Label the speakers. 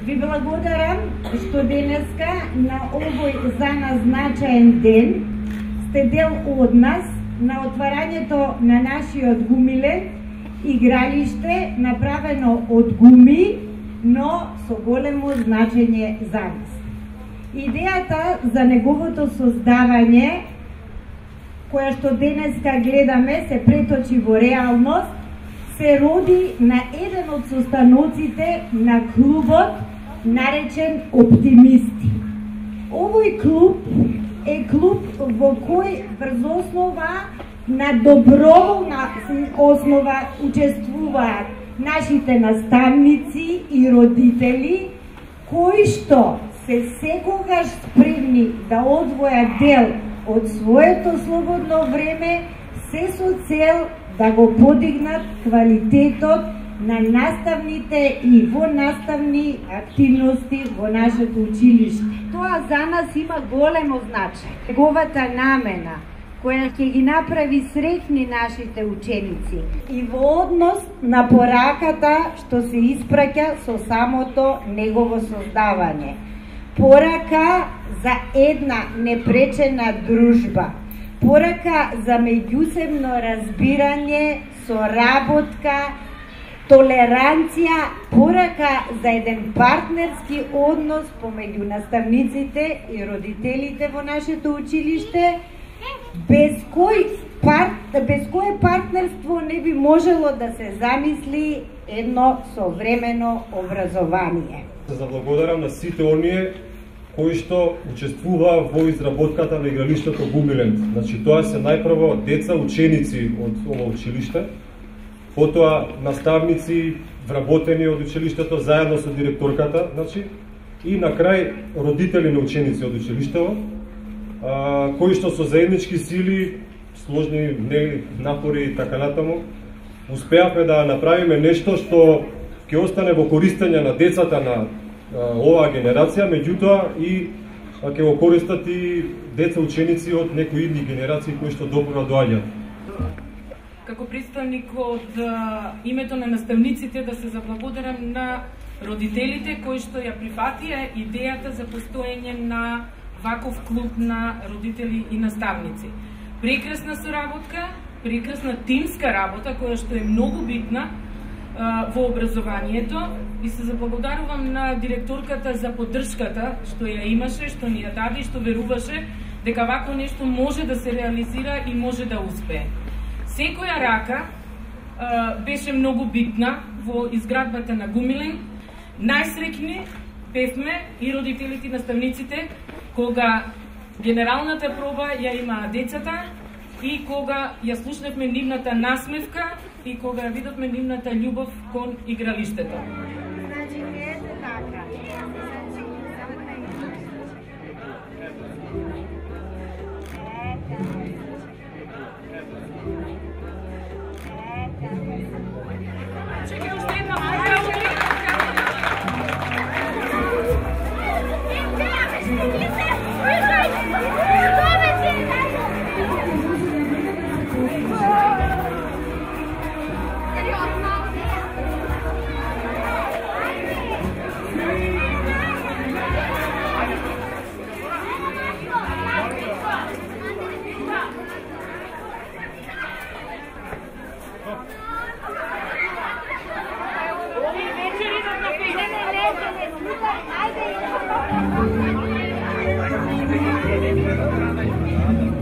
Speaker 1: Ви благодарам што денеска на овој за нас значаен ден сте дел од нас на отварањето на нашиот гумилен игралиште направено од гуми, но со големо значење за нас. Идејата за неговото создавање, која што денеска гледаме, се преточи во реалност, се роди на еден од состаноците на клубот наречен Оптимисти. Овој клуб е клуб во кој врз основа на доброволна основа учествуваат нашите наставници и родители, кои што се секогаш спремни да одвојат дел од своето слободно време, се со цел да го подигнат квалитетот на наставните и во наставни активности во нашето училиште. Тоа за нас има големо значање. Неговата намена, која ќе ги направи среќни нашите ученици и во однос на пораката што се испраќа со самото негово создавање. Порака за една непречена дружба, порака за меѓусебно разбирање, соработка, толеранција, порака за еден партнерски однос помеѓу наставниците и родителите во нашето училиште, без кое партнерство не би можело да се замисли едно современо образование.
Speaker 2: Се заблагодарам на сите оние кои што учествуваа во изработката на игралиштето Гумилен. Значи, тоа се најпрво деца, ученици од ова училиште, потоа наставници вработени од училиштето заедно со директорката, значи, и на крај родители на ученици од училиштето, кои што со заеднички сили, сложни напори и така натаму, успеавме да направиме нешто што ќе остане во користење на децата на оваа генерација, меѓутоа и ќе го користат и деца ученици од некои идни генерации кои што добро доаѓаат.
Speaker 3: Како представник од името на наставниците да се заблагодарам на родителите кои што ја прифатија идејата за постоење на ваков клуб на родители и наставници. Прекрасна соработка, прекрасна тимска работа која што е многу битна во образованието и се заблагодарувам на директорката за поддршката што ја имаше, што ни ја даде и што веруваше дека вакво нешто може да се реализира и може да успее. Секоја рака беше многу битна во изградбата на Гумилен. Најсреќни бевме и родителите и наставниците кога генералната проба ја имаа децата и кога ја слушнавме нивната насмевка и кога ја видовме нивната љубов кон игралиштето.
Speaker 1: Значи, не е така.
Speaker 3: Чекај, уште една
Speaker 1: Ajde.